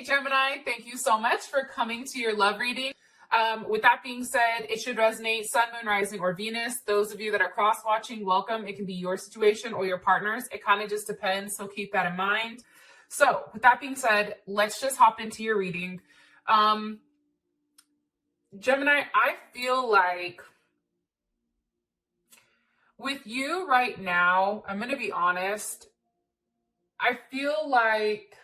Gemini, thank you so much for coming to your love reading. With that being said, it should resonate Sun, Moon, Rising, or Venus. Those of you that are cross-watching, welcome. It can be your situation or your partner's. It kind of just depends, so keep that in mind. So with that being said, let's just hop into your reading. Gemini, I feel like with you right now, I'm going to be honest, I feel like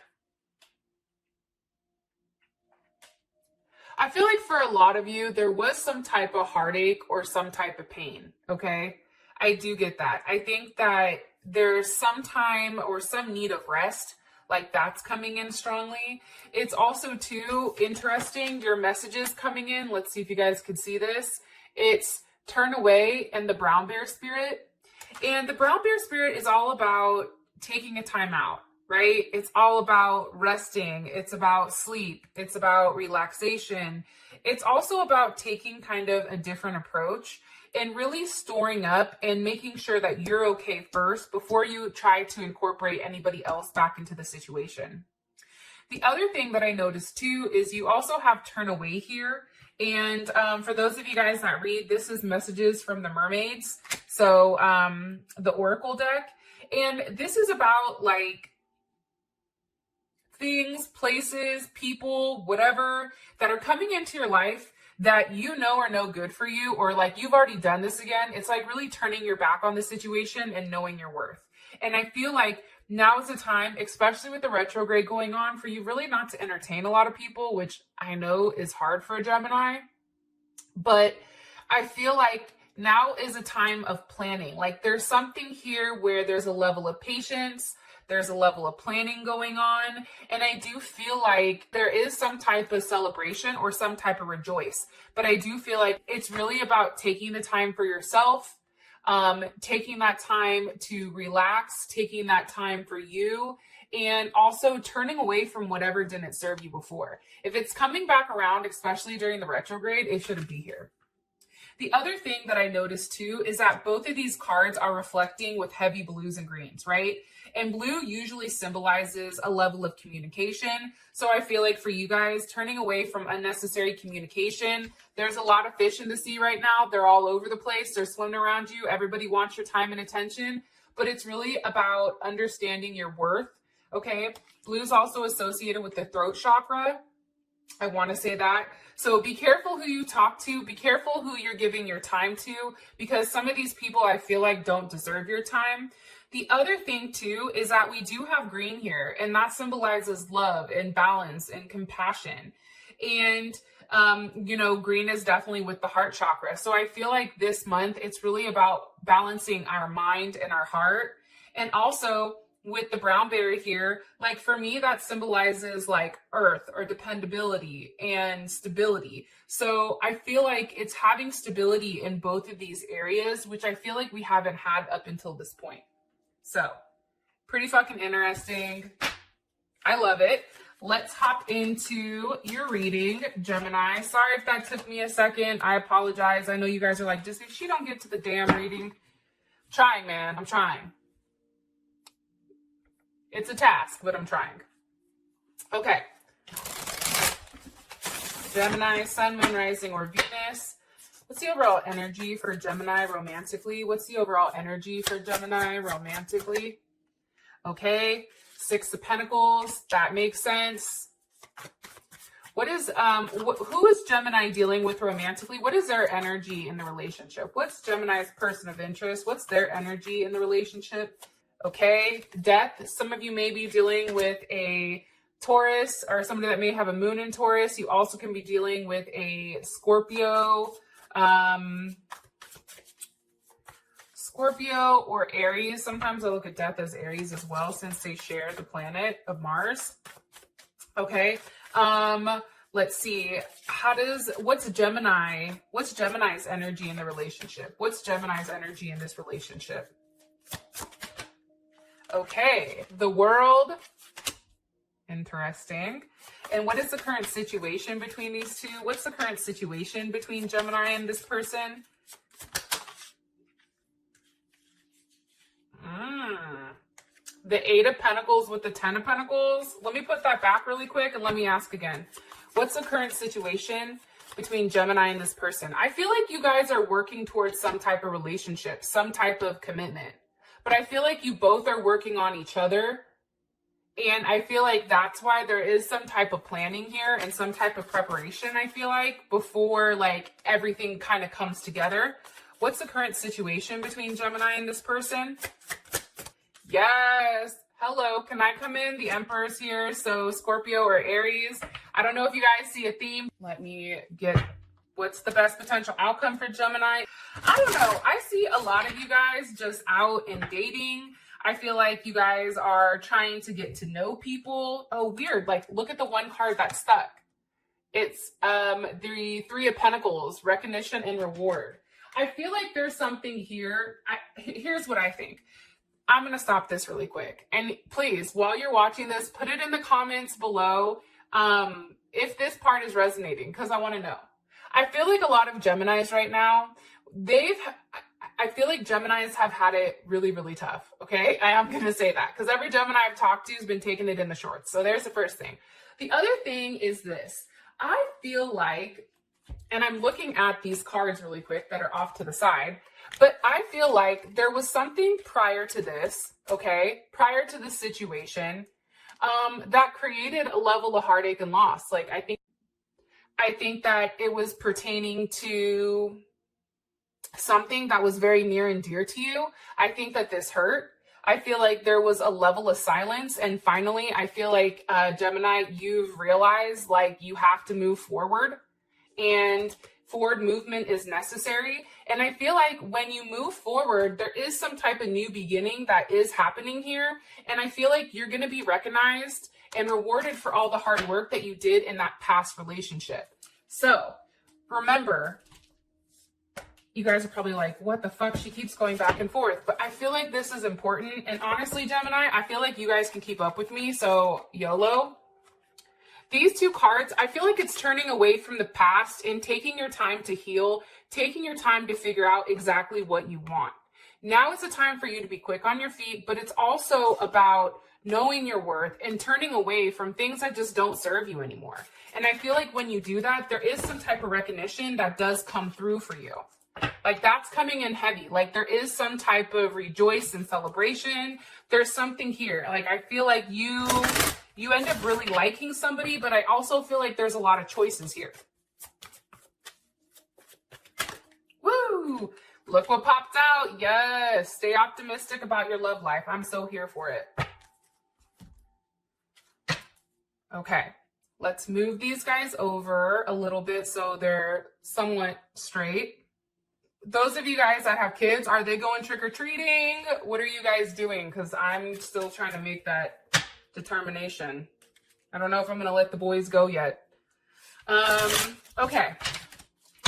for a lot of you, there was some type of heartache or some type of pain, okay? I do get that. I think that there's some time or some need of rest, like that's coming in strongly. It's also too interesting, your messages coming in. Let's see if you guys can see this. It's turn away and the brown bear spirit. And the brown bear spirit is all about taking a time out, right? It's all about resting. It's about sleep. It's about relaxation. It's also about taking kind of a different approach and really storing up and making sure that you're okay first before you try to incorporate anybody else back into the situation. The other thing that I noticed too is you also have turn away here. And for those of you guys that read, this is messages from the mermaids. So the Oracle deck. And this is about like things, places, people, whatever that are coming into your life that you know are no good for you, or like you've already done this again. It's like really turning your back on the situation and knowing your worth. And I feel like now is the time, especially with the retrograde going on, for you really not to entertain a lot of people, which I know is hard for a Gemini. But I feel like now is a time of planning. Like there's something here where there's a level of patience, there's a level of planning going on. And I do feel like there is some type of celebration or some type of rejoice. But I do feel like it's really about taking the time for yourself, taking that time to relax, taking that time for you, and also turning away from whatever didn't serve you before. If it's coming back around, especially during the retrograde, it shouldn't be here. The other thing that I noticed too is that both of these cards are reflecting with heavy blues and greens, right? And blue usually symbolizes a level of communication. So I feel like for you guys, turning away from unnecessary communication, there's a lot of fish in the sea right now. They're all over the place. They're swimming around you. Everybody wants your time and attention, but it's really about understanding your worth, okay? Blue is also associated with the throat chakra. I want to say that. So be careful who you talk to. Be careful who you're giving your time to, because some of these people I feel like don't deserve your time. The other thing too is that we do have green here, and that symbolizes love and balance and compassion. And, you know, green is definitely with the heart chakra. So I feel like this month, it's really about balancing our mind and our heart. And also with the brown berry here, like for me, that symbolizes like earth or dependability and stability. So I feel like it's having stability in both of these areas, which I feel like we haven't had up until this point. So pretty fucking interesting. I love it. Let's hop into your reading, Gemini. Sorry if that took me a second. I apologize. I know you guys are like, just if she don't get to the damn reading. I'm trying, man. I'm trying. It's a task, but I'm trying. Okay. Gemini, Sun, Moon, Rising, or Venus. What's the overall energy for Gemini romantically? What's the overall energy for Gemini romantically? Okay. Six of Pentacles. That makes sense. What is, who is Gemini dealing with romantically? What is their energy in the relationship? What's Gemini's person of interest? What's their energy in the relationship? Okay, death. Some of you may be dealing with a Taurus or somebody that may have a moon in Taurus. You also can be dealing with a Scorpio, Scorpio or Aries. Sometimes I look at death as Aries as well, since they share the planet of Mars. Okay. Let's see. What's Gemini's energy in the relationship? What's Gemini's energy in this relationship? Okay, the World. Interesting. And what is the current situation between these two? What's the current situation between Gemini and this person? The Eight of Pentacles with the Ten of Pentacles. Let me put that back really quick and let me ask again. What's the current situation between Gemini and this person? I feel like you guys are working towards some type of relationship, some type of commitment. But I feel like you both are working on each other. And I feel like that's why there is some type of planning here and some type of preparation, I feel like, before like everything kind of comes together. What's the current situation between Gemini and this person? Yes. Hello. Can I come in? The Emperor's here. So Scorpio or Aries. I don't know if you guys see a theme. Let me get what's the best potential outcome for Gemini. I don't know. I see a lot of you guys just out and dating. I feel like you guys are trying to get to know people. Oh, weird. Like, look at the one card that's stuck. It's the Three of Pentacles, recognition and reward. I feel like there's something here. Here's what I think. I'm going to stop this really quick. And please, while you're watching this, put it in the comments below if this part is resonating, because I want to know. I feel like a lot of Geminis right now, I feel like Geminis have had it really, really tough. Okay. I am going to say that because every Gemini I've talked to has been taking it in the shorts. So there's the first thing. The other thing is this. I feel like, and I'm looking at these cards really quick that are off to the side, but I feel like there was something prior to this, okay, prior to this situation, that created a level of heartache and loss. Like, I think that it was pertaining to something that was very near and dear to you. I think that this hurt. I feel like there was a level of silence. And finally, I feel like, Gemini, you've realized like you have to move forward, and forward movement is necessary. And I feel like when you move forward, there is some type of new beginning that is happening here. And I feel like you're going to be recognized and rewarded for all the hard work that you did in that past relationship. So remember, you guys are probably like, what the fuck? She keeps going back and forth. But I feel like this is important. And honestly, Gemini, I feel like you guys can keep up with me. So YOLO. These two cards, I feel like it's turning away from the past and taking your time to heal, taking your time to figure out exactly what you want. Now is the time for you to be quick on your feet, but it's also about knowing your worth and turning away from things that just don't serve you anymore. And I feel like when you do that, there is some type of recognition that does come through for you. Like, that's coming in heavy. Like, there is some type of rejoice and celebration. There's something here. Like, I feel like you end up really liking somebody, but I also feel like there's a lot of choices here. Woo! Look what popped out. Yes. Stay optimistic about your love life. I'm so here for it. Okay. Let's move these guys over a little bit so they're somewhat straight. Those of you guys that have kids, are they going trick-or-treating? What are you guys doing? Because I'm still trying to make that determination. I don't know if I'm going to let the boys go yet. Okay.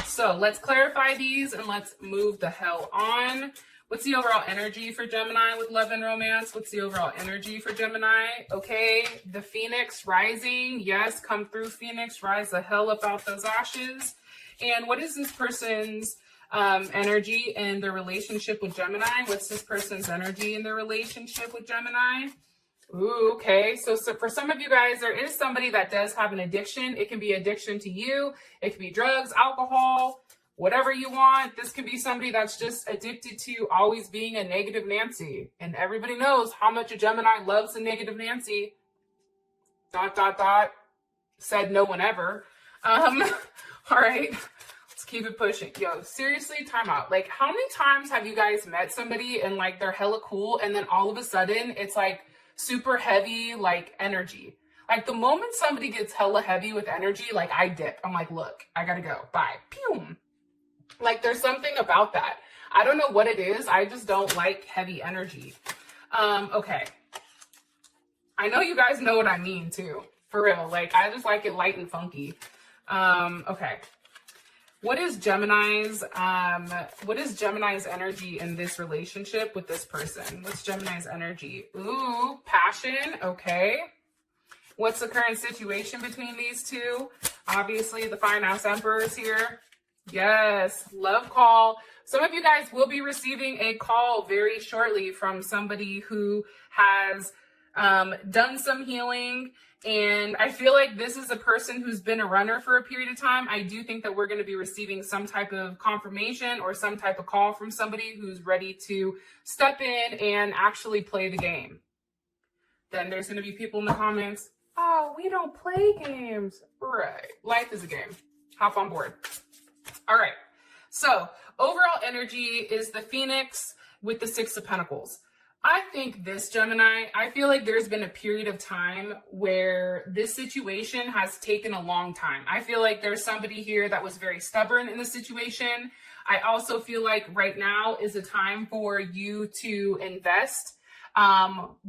So let's clarify these and let's move the hell on. What's the overall energy for Gemini with love and romance? What's the overall energy for Gemini? Okay. The Phoenix rising. Yes. Come through, Phoenix. Rise the hell up out those ashes. And what is this person's energy in their relationship with Gemini? What's this person's energy in their relationship with Gemini? Ooh, okay. So for some of you guys, there is somebody that does have an addiction. It can be addiction to you. It can be drugs, alcohol, whatever you want. This could be somebody that's just addicted to always being a negative Nancy. And everybody knows how much a Gemini loves a negative Nancy. ... Said no one ever. All right. Keep it pushing. Yo, seriously, time out. Like, how many times have you guys met somebody and like they're hella cool and then all of a sudden it's like super heavy, like energy? Like, the moment somebody gets hella heavy with energy, like, I dip. I'm like, look, I gotta go. Bye. Pew. Like, there's something about that. I don't know what it is. I just don't like heavy energy. Okay. I know you guys know what I mean too. For real. Like, I just like it light and funky. Okay. What is Gemini's energy in this relationship with this person? What's Gemini's energy? Ooh, passion. Okay. What's the current situation between these two? Obviously, the fine ass Emperor is here. Yes. Love call. Some of you guys will be receiving a call very shortly from somebody who has done some healing. And I feel like this is a person who's been a runner for a period of time. I do think that we're going to be receiving some type of confirmation or some type of call from somebody who's ready to step in and actually play the game. Then there's going to be people in the comments, oh, we don't play games. Right. Life is a game. Hop on board. All right. So overall energy is the Phoenix with the Six of Pentacles. I think this, Gemini, I feel like there's been a period of time where this situation has taken a long time. I feel like there's somebody here that was very stubborn in the situation. I also feel like right now is a time for you to invest,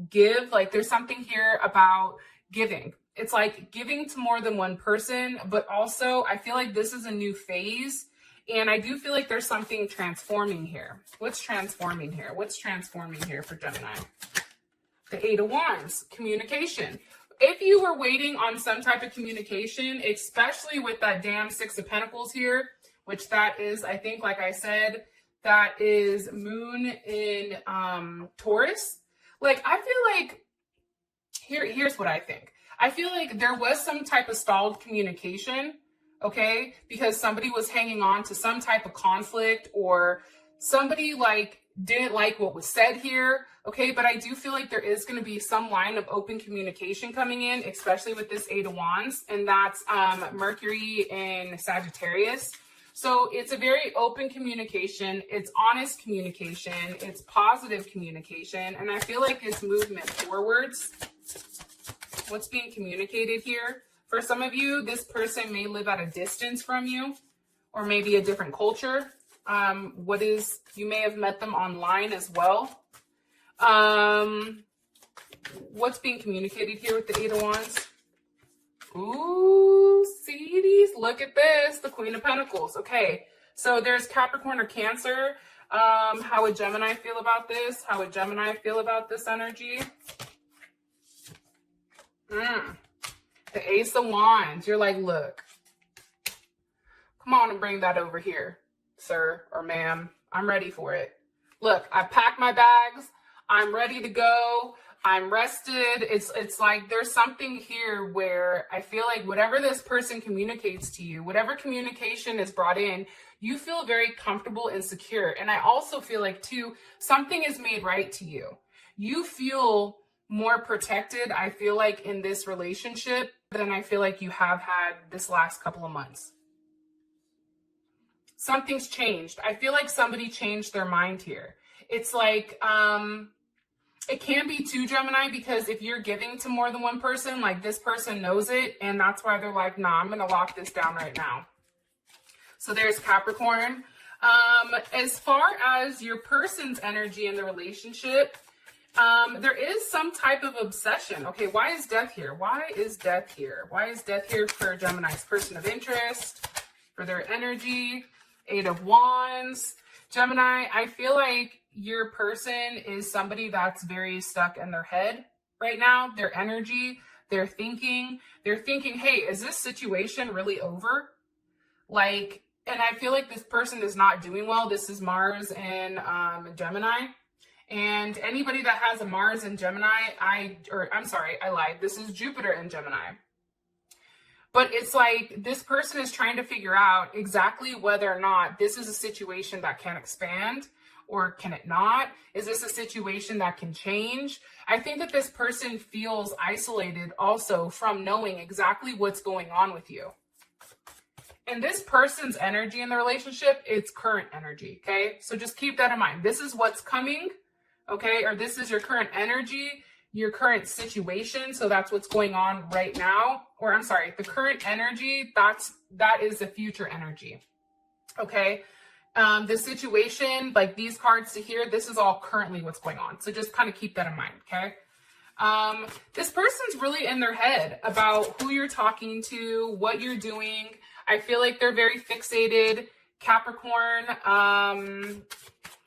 give. Like there's something here about giving. It's like giving to more than one person, but also I feel like this is a new phase. And I do feel like there's something transforming here. What's transforming here? What's transforming here for Gemini? The Eight of Wands, communication. If you were waiting on some type of communication, especially with that damn Six of Pentacles here, which that is, I think, like I said, that is Moon in Taurus. Like, I feel like, here's what I think. I feel like there was some type of stalled communication, okay, because somebody was hanging on to some type of conflict, or somebody like didn't like what was said here, okay, but I do feel like there is going to be some line of open communication coming in, especially with this Eight of Wands, and that's Mercury in Sagittarius. So it's a very open communication, it's honest communication, it's positive communication, and I feel like it's movement forwards. What's being communicated here? For some of you, this person may live at a distance from you, or maybe a different culture. You may have met them online as well. What's being communicated here with the Eight of Wands? Ooh, see these? Look at this, the Queen of Pentacles. Okay, so there's Capricorn or Cancer. How would Gemini feel about this? How would Gemini feel about this energy? The Ace of Wands. You're like, look, come on and bring that over here, sir or ma'am. I'm ready for it. Look, I packed my bags. I'm ready to go. I'm rested. It's like there's something here where I feel like whatever this person communicates to you, whatever communication is brought in, you feel very comfortable and secure. And I also feel like, too, something is made right to you. You feel more protected, I feel like, in this relationship than I feel like you have had this last couple of months. Something's changed. I feel like somebody changed their mind here. It's like, it can be too, Gemini, because if you're giving to more than one person, like this person knows it, and that's why they're like, nah, I'm going to lock this down right now. So there's Capricorn. As far as your person's energy in the relationship, there is some type of obsession. Okay, why is Death here? Why is Death here? Why is Death here for Gemini's person of interest, for their energy? Eight of Wands. Gemini, I feel like your person is somebody that's very stuck in their head right now. Their energy, they're thinking, hey, is this situation really over? Like, and I feel like this person is not doing well. This is Mars and Gemini. And anybody that has a Mars in Gemini, I lied. This is Jupiter in Gemini. But it's like this person is trying to figure out exactly whether or not this is a situation that can expand or can it not? Is this a situation that can change? I think that this person feels isolated also from knowing exactly what's going on with you. And this person's energy in the relationship, it's current energy, okay? So just keep that in mind. This is what's coming, okay? Or this is your current energy, your current situation. So that's what's going on right now. Or I'm sorry, the current energy, that is the future energy, okay? The situation, like these cards to here, this is all currently what's going on. So just kind of keep that in mind, okay? This person's really in their head about who you're talking to, what you're doing. I feel like they're very fixated. Capricorn,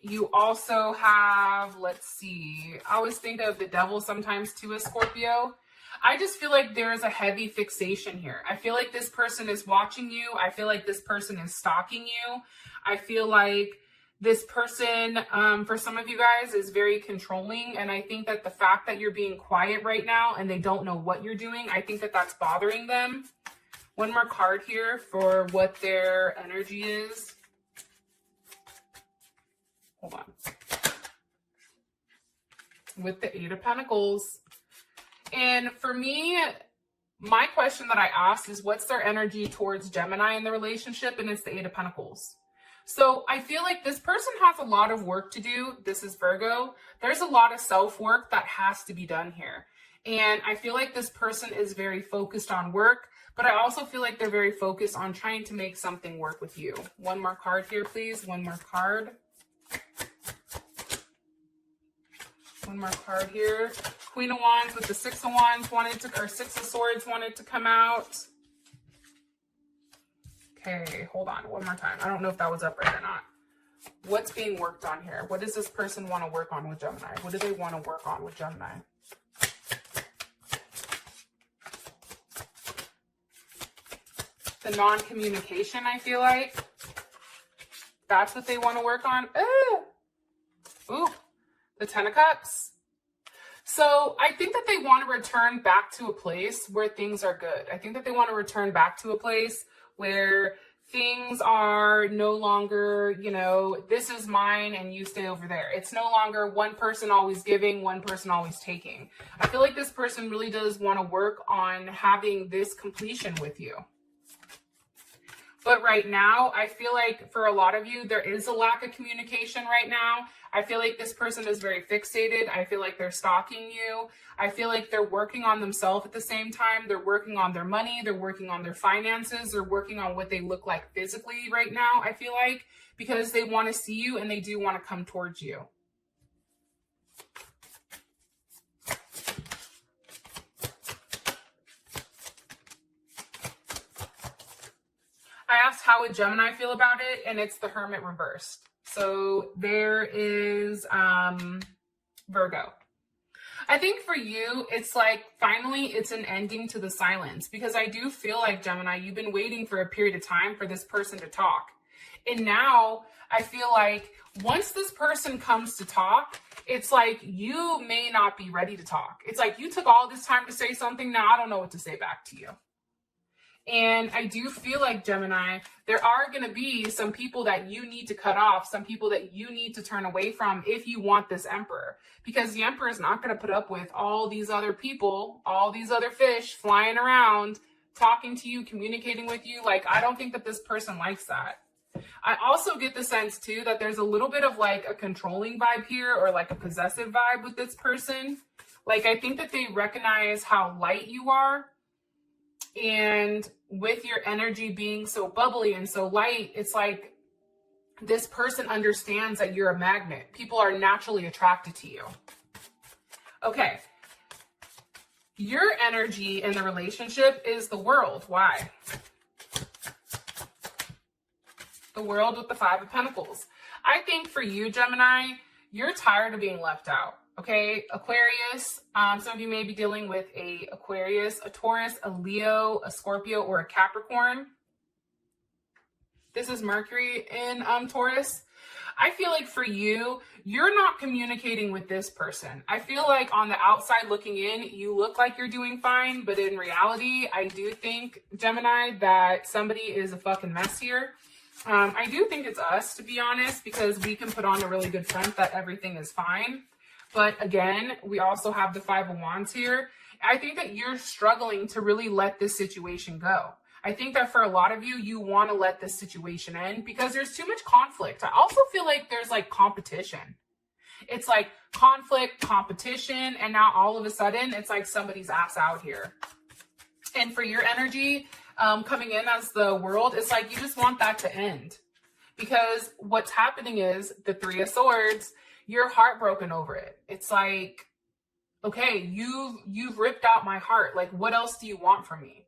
you also have, let's see, I always think of the devil sometimes too as Scorpio. I just feel like there is a heavy fixation here. I feel like this person is watching you. I feel like this person is stalking you. I feel like This person, for some of you guys, is very controlling. And I think that the fact that you're being quiet right now and they don't know what you're doing, I think that that's bothering them. One more card here for what their energy is. Hold on. With the Eight of Pentacles. And for me, my question that I asked is, what's their energy towards Gemini in the relationship? And it's the Eight of Pentacles. So I feel like this person has a lot of work to do. This is Virgo. There's a lot of self-work that has to be done here. And I feel like this person is very focused on work, but I also feel like they're very focused on trying to make something work with you. One more card here, please. One more card. One more card here. Queen of Wands with the Six of Wands or Six of Swords wanted to come out. Okay, hold on one more time. I don't know if that was up right or not. What's being worked on here? What does this person want to work on with Gemini? What do they want to work on with Gemini? The non-communication, I feel like. That's what they want to work on. Ooh, the Ten of Cups. So I think that they want to return back to a place where things are good. I think that they want to return back to a place where things are no longer, you know, this is mine and you stay over there. It's no longer one person always giving, one person always taking. I feel like this person really does want to work on having this completion with you. But right now, I feel like for a lot of you, there is a lack of communication right now. I feel like this person is very fixated. I feel like they're stalking you. I feel like they're working on themselves at the same time. They're working on their money. They're working on their finances. They're working on what they look like physically right now, I feel like, because they want to see you and they do want to come towards you. I asked how would Gemini feel about it, and it's the Hermit reversed. So there is Virgo. I think for you, it's like finally it's an ending to the silence, because I do feel like, Gemini, you've been waiting for a period of time for this person to talk. And now I feel like once this person comes to talk, it's like you may not be ready to talk. It's like you took all this time to say something. Now I don't know what to say back to you. And I do feel like, Gemini, there are going to be some people that you need to cut off, some people that you need to turn away from if you want this Emperor. Because the Emperor is not going to put up with all these other people, all these other fish flying around, talking to you, communicating with you. Like, I don't think that this person likes that. I also get the sense, too, that there's a little bit of like a controlling vibe here, or like a possessive vibe with this person. Like, I think that they recognize how light you are. And with your energy being so bubbly and so light, it's like this person understands that you're a magnet. People are naturally attracted to you. Okay. Your energy in the relationship is the World. Why? The World with the Five of Pentacles. I think for you, Gemini, you're tired of being left out. Okay, Aquarius, some of you may be dealing with a Aquarius, a Taurus, a Leo, a Scorpio, or a Capricorn. This is Mercury in Taurus. I feel like for you, you're not communicating with this person. I feel like on the outside looking in, you look like you're doing fine, but in reality, I do think, Gemini, that somebody is a fucking mess here. I do think it's us, to be honest, because we can put on a really good front that everything is fine. But again, we also have the Five of Wands here. I think that you're struggling to really let this situation go. I think that for a lot of you, you want to let this situation end because there's too much conflict. I also feel like there's like competition. It's like conflict, competition, and now all of a sudden it's like somebody's ass out here. And for your energy coming in as the World, it's like you just want that to end. Because what's happening is the Three of Swords, you're heartbroken over it. It's like, okay, you've ripped out my heart. Like, what else do you want from me?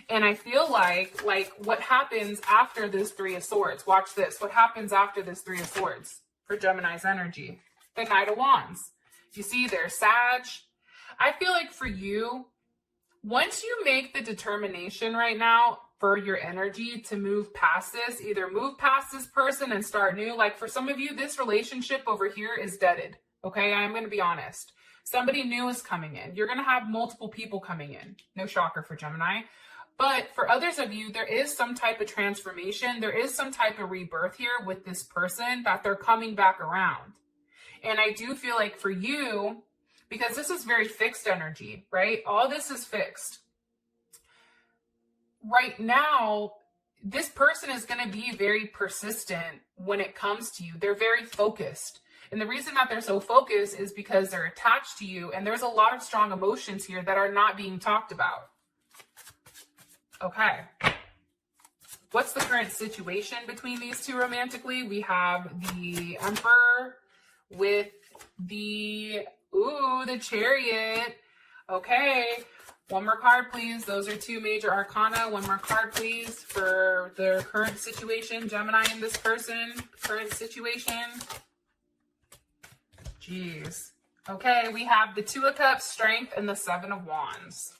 And I feel like what happens after this Three of Swords, watch this. What happens after this Three of Swords for Gemini's energy? The Knight of Wands. You see, there's Sag. I feel like for you, Once you make the determination right now for your energy to move past this, either move past this person and start new. Like for some of you, this relationship over here is deaded. Okay, I'm going to be honest. Somebody new is coming in. You're going to have multiple people coming in. No shocker for Gemini. But for others of you, there is some type of transformation. There is some type of rebirth here with this person that they're coming back around. And I do feel like for you, because this is very fixed energy, right? All this is fixed. Right now, this person is going to be very persistent when it comes to you. They're very focused. And the reason that they're so focused is because they're attached to you. And there's a lot of strong emotions here that are not being talked about. Okay. What's the current situation between these two romantically? We have the Emperor with the Chariot. Okay. One more card, please. Those are two major arcana. One more card, please, for the current situation. Gemini and this person. Current situation. Jeez. Okay, we have the Two of Cups, Strength, and the Seven of Wands.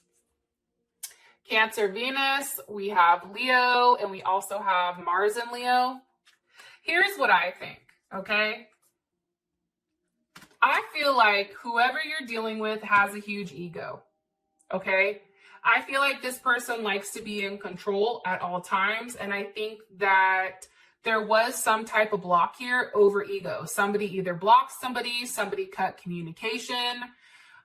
Cancer, Venus. We have Leo, and we also have Mars and Leo. Here's what I think, okay? I feel like whoever you're dealing with has a huge ego, okay? I feel like this person likes to be in control at all times, and I think that there was some type of block here over ego. Somebody either blocked somebody cut communication,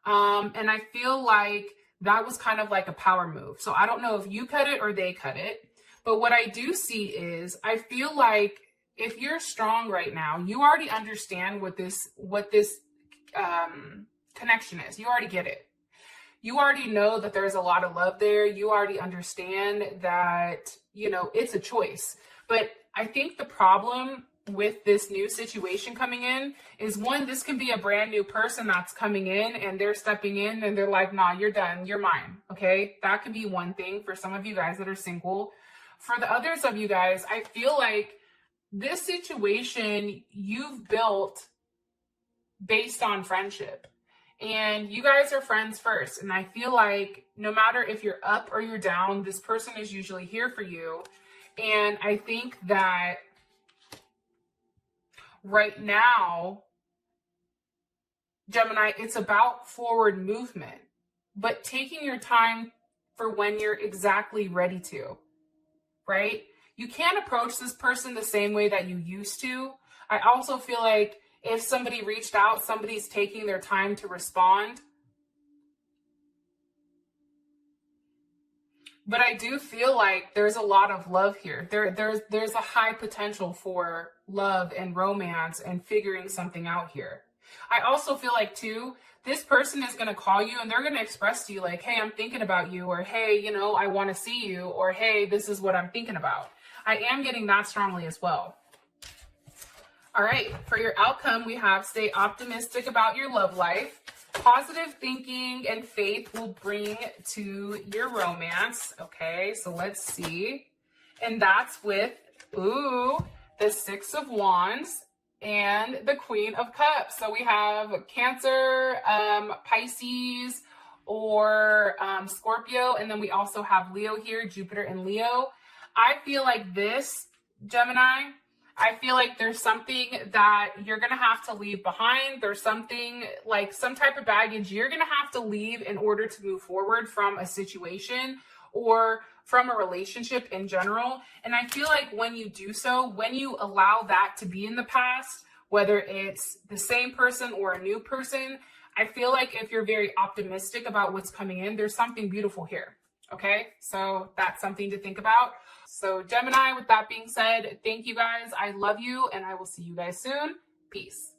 and I feel like that was kind of like a power move. So I don't know if you cut it or they cut it, but what I do see is I feel like if you're strong right now, you already understand what this connection is. You already get it. You already know that there's a lot of love there. You already understand that, you know, it's a choice. But I think the problem with this new situation coming in is, one, this can be a brand new person that's coming in and they're stepping in and they're like, nah, you're done. You're mine. Okay. That could be one thing for some of you guys that are single. For the others of you guys, I feel like this situation you've built based on friendship, and you guys are friends first. And I feel like no matter if you're up or you're down, this person is usually here for you. And I think that right now, Gemini, it's about forward movement, but taking your time for when you're exactly ready to, right? You can't approach this person the same way that you used to. I also feel like if somebody reached out, somebody's taking their time to respond. But I do feel like there's a lot of love here. There's a high potential for love and romance and figuring something out here. I also feel like, too, this person is going to call you and they're going to express to you like, hey, I'm thinking about you, or hey, you know, I want to see you, or hey, this is what I'm thinking about. I am getting that strongly as well. All right, for your outcome, we have stay optimistic about your love life. Positive thinking and faith will bring to your romance. Okay, so let's see. And that's with, the Six of Wands and the Queen of Cups. So we have Cancer, Pisces, or Scorpio. And then we also have Leo here, Jupiter and Leo. I feel like this, Gemini, I feel like there's something that you're going to have to leave behind. There's something like some type of baggage you're going to have to leave in order to move forward from a situation or from a relationship in general. And I feel like when you do so, when you allow that to be in the past, whether it's the same person or a new person, I feel like if you're very optimistic about what's coming in, there's something beautiful here. Okay, so that's something to think about. So Gemini, with that being said, thank you guys. I love you, and I will see you guys soon. Peace.